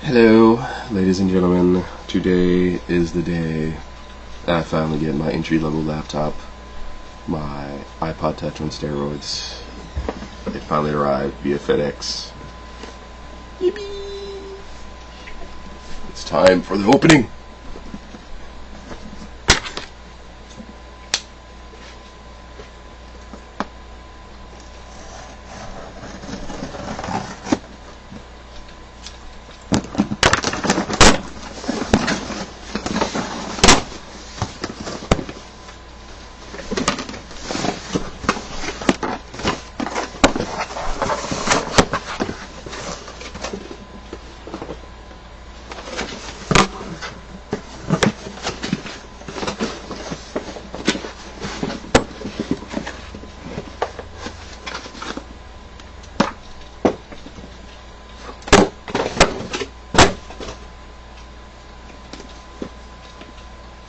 Hello, ladies and gentlemen. Today is the day I finally get my entry-level laptop, my iPod Touch on steroids. It finally arrived via FedEx. Yippee! It's time for the opening.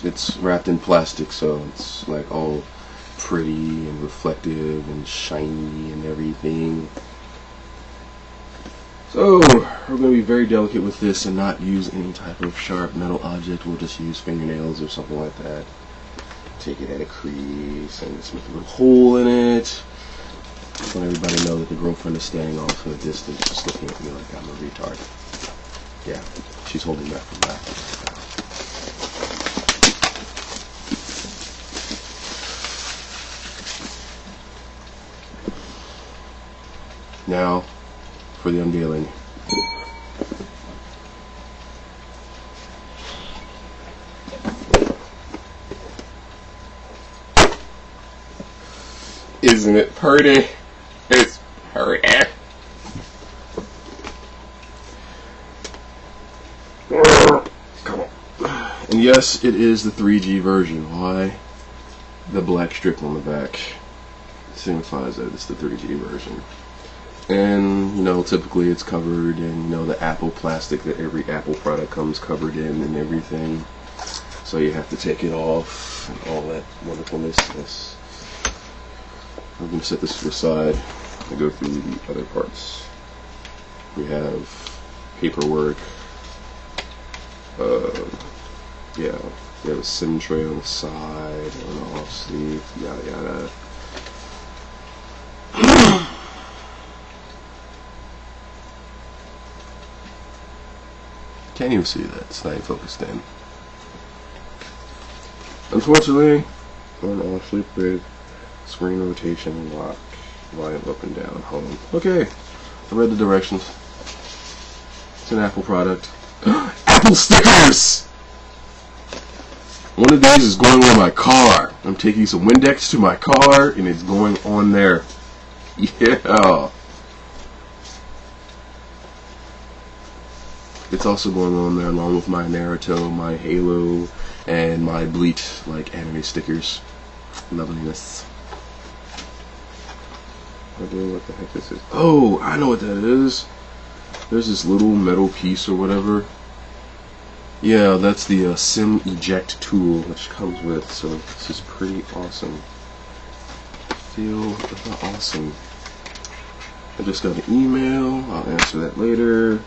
It's wrapped in plastic, so it's like all pretty and reflective and shiny and everything. So we're going to be very delicate with this and not use any type of sharp metal object. We'll just use fingernails or something like that. Take it at a crease and just make a little hole in it. Just want everybody to know that the girlfriend is standing off in the distance just looking at me like I'm a retard. Yeah, she's holding back from that. Now, for the unveiling. Isn't it pretty? It's pretty. Come on. And yes, it is the 3G version. Why? The black strip on the back signifies that it's the 3G version. And, you know, typically it's covered in, you know, the Apple plastic that every Apple product comes covered in and everything. So you have to take it off and all that wonderfulness. I'm going to set this to the side and go through the other parts. We have paperwork. Yeah, we have a SIM tray on the side, on the off sleeve, yada yada. Can't even see that. It's not even focused in. Unfortunately, on off sleep grid, screen rotation, lock, volume up and down, home. Okay, I read the directions. It's an Apple product. Apple stickers! One of these is going on my car. I'm taking some Windex to my car and it's going on there. Yeah. It's also going on there along with my Naruto, my Halo, and my Bleach, like anime stickers. Loveliness. I don't know what the heck this is. Oh, I know what that is. There's this little metal piece or whatever. Yeah, that's the SIM eject tool which comes with. So this is pretty awesome. Feel awesome. I just got an email. I'll answer that later.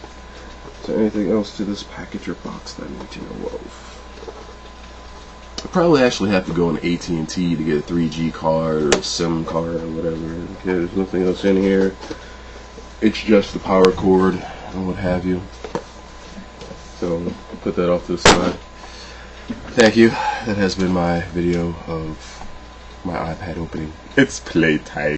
Is there anything else to this package or box that I need to know of? I probably actually have to go on AT&T to get a 3G card or a SIM card or whatever. Okay, there's nothing else in here. It's just the power cord and what have you. So put that off to the side. Thank you. That has been my video of my iPad opening. It's playtime.